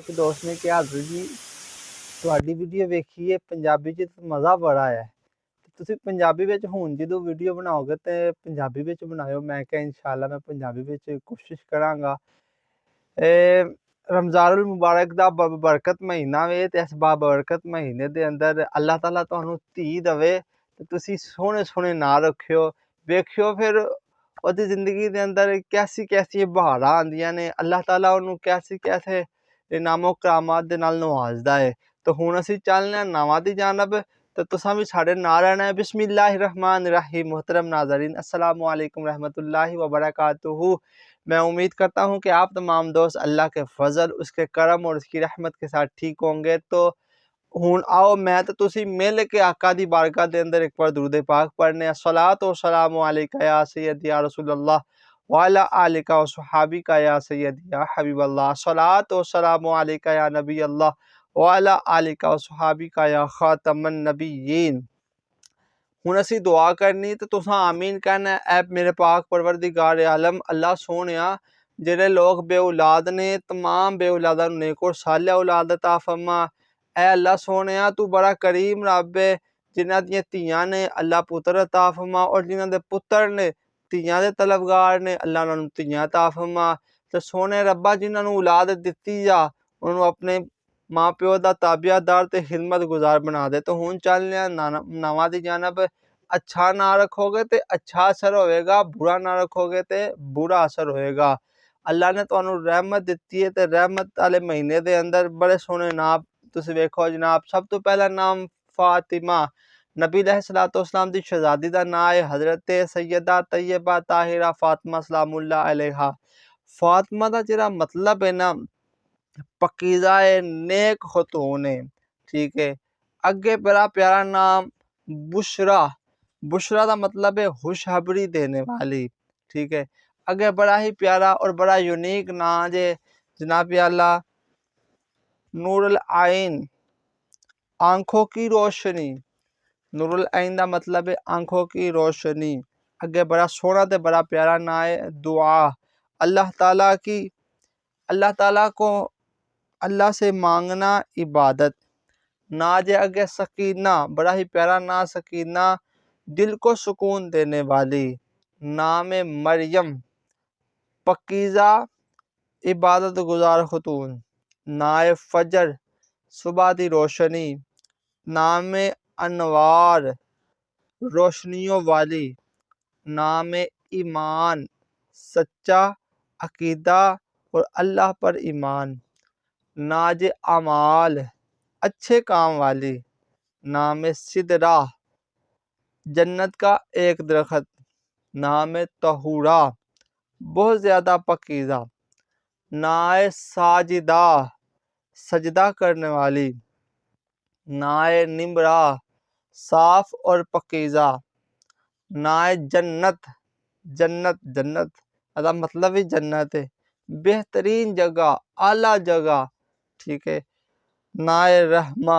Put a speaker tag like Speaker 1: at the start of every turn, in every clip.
Speaker 1: एक दोस्त ने कहा जी ਤੁਹਾਡੀ ਵੀਡੀਓ ਵੇਖੀ ਹੈ ਪੰਜਾਬੀ 'ਚ ਮਜ਼ਾ ਬੜਾ ਆਇਆ ਤੇ ਤੁਸੀਂ ਪੰਜਾਬੀ ਵਿੱਚ ਹੁਣ ਜਦੋਂ ਵੀਡੀਓ ਬਣਾਓਗੇ ਤੇ ਪੰਜਾਬੀ ਵਿੱਚ ਬਣਾਇਓ। ਮੈਂ ਕਿਹਾ ਇਨਸ਼ਾਅੱਲਾ ਮੈਂ ਪੰਜਾਬੀ ਵਿੱਚ ਕੋਸ਼ਿਸ਼ ਕਰਾਂਗਾ। ਇਹ ਰਮਜ਼ਾनुल मुबारक ਦਾ ਬਰਕਤ ਮਹੀਨਾ ਵੇ ਤੇ ਇਸ ਬਾਬਰਕਤ ਮਹੀਨੇ ਦੇ ਅੰਦਰ ਅੱਲਾਹ ਤਾਲਾ ਤੁਹਾਨੂੰ ਧੀ ਦੇਵੇ ਤੇ ਤੁਸੀਂ ਸੋਹਣੇ ਸੋਹਣੇ ਨਾਂ ਰੱਖਿਓ। ਵੇਖਿਓ ਫਿਰ ਉਹਦੀ ਜ਼ਿੰਦਗੀ ਦੇ ਅੰਦਰ कैसी बहारां आंदियां ने। अल्लाह ताला ਉਹਨੂੰ कैसे इनामो करामात दे नाल नवाजदा है। तो हुण असीं चलने नावां दी जानब तो तुसां भी साडे नाल रहना है। बिस्मिल्लाहिर्रहमानिर्रहीम। मोहतरम नाज़रीन अस्सलामु अलैकुम रहमतुल्लाहि व बरकातुहू। मैं उम्मीद करता हूँ कि आप तमाम दोस्त अल्लाह के फजल, उसके करम और उसकी रहमत के साथ ठीक होंगे। तो हुण आओ मैं तो तुसी मिल के आका दी बारगाह दे अंदर एक बार दुरूद पाक पढ़ने। अस्सलातु वस्सलामु अलैका या सय्यदी या रसूलल्लाह व अला आलिका व सहाबिका या सय्यदी या हबीबल्लाह। अस्सलातु वस्सलामु अलैका या नबी अल्लाह व अला आलिका व सहाबिका या खातमन नबिय्यीन। हुण असीं दुआ करनी तो तुसां आमीन कहना। ऐ मेरे पाक परवरदिगार आलम अल्लाह सोहणिया जेह्ड़े लोग बे औलाद ने तमाम बे औलादा नूं नेक और सालिह औलाद अता फरमा। ऐ अल्लाह सोहणिया तू बड़ा करीम रब है। जिन्हां दियां धीआं ने अल्लाह पुत्तर अता फरमा और जिन्हां दे पुत्तर ने धीआं दे तलबगार ने अल्लाह उन्हां नूं धीआं अता फरमा। ते सोहणे रब्बा जिन्हां नूं औलाद दित्ती जा उन्हां नूं अपने माँ प्यो दा ताबियादार ते खिदमत गुजार बना दे। तो हुण चलने नावां दी जानब। अच्छा ना रखोगे तो अच्छा असर होएगा, बुरा ना रखोगे तो बुरा असर होएगा। अल्लाह ने तुहानू रहमत दित्ती है ते रहमत वाले महीने दे अंदर बड़े सोहणे नाम तुसीं वेखो जनाब। सब तो पहला नाम फातिमा नबी अलैहिस्सलाम दी शहजादी दा नाम है हजरत सैयदा तैयबा ताहिरा फातिमा सलामुल्लाह अलैहा। फातिमा दा जेहड़ा मतलब है ना पकीज़ा है, नेक खतून है। ठीक है। अगे बड़ा प्यारा नाम बुशरा। बुशरा का मतलब है खुशखबरी देने वाली। ठीक है। अगे बड़ा ही प्यारा और बड़ा यूनिक नाम जे जनाब अल्लाह नूरुल आइन, आंखों की रोशनी। नूरुल आइन का मतलब है आंखों की रोशनी। अगे बड़ा सोहना ते बड़ा प्यारा नाम है दुआ। अल्लाह ताला को अल्लाह से मांगना इबादत। ना जे अगे सकीना, बड़ा ही प्यारा ना सकीना, दिल को सुकून देने वाली। नाम मरियम, पकीज़ा इबादत गुजार खतून। नाए फजर, सुबह दी रोशनी। नाम अनवार, रोशनियों वाली। नाम ईमान, सच्चा अकीदा और अल्लाह पर ईमान। नाज अमाल, अच्छे काम वाली। नाम सिदरा, जन्नत का एक दरख्त। नाम तहूरा, बहुत ज़्यादा पकीज़ा। नाए साजिदा, सजदा करने वाली। नाए निमरा, साफ और पकीज़ा। नाए जन्नत, जन्नत अदा मतलब ही जन्नत है, बेहतरीन जगह, आला जगह। ठीक है। नाए रहमा,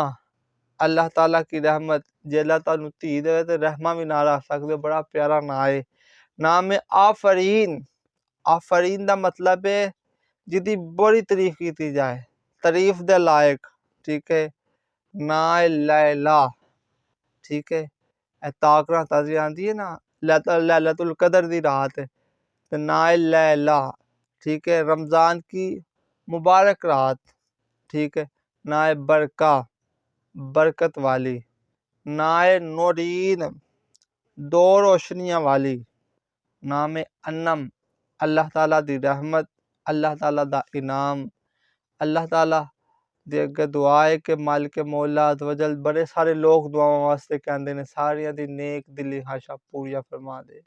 Speaker 1: अल्लाह ताला की रहमत। जे अल्लाह ताला धी दे तो रहमा भी ना रख सकते। बड़ा प्यारा ना है। नाम आफरीन, आफरीन का मतलब है जिदी बड़ी तारीफ की जाए, तारीफ दे लायक। ठीक है। नाए लैला। ठीक है। ताक रात आती है ना, लैलतुल कदर दी रात है तो नाए लैला। ठीक है। रमज़ान की मुबारक रात। ठीक है। नाए बरका, बरकत वाली। नाए नूरीन, दो रोशनियाँ वाली। नाम अन्नम, अल्लाह ताला दी रहमत, अल्लाह ताला दा इनाम। अल्लाह ताला दे अगे दुआ है कि मालिक मौला अज़्ज़ वजल बड़े सारे लोग दुआवां वास्ते कहंदे ने, सारियां दी नेक दिली ख्वाहिशां पूरियां फरमा दे।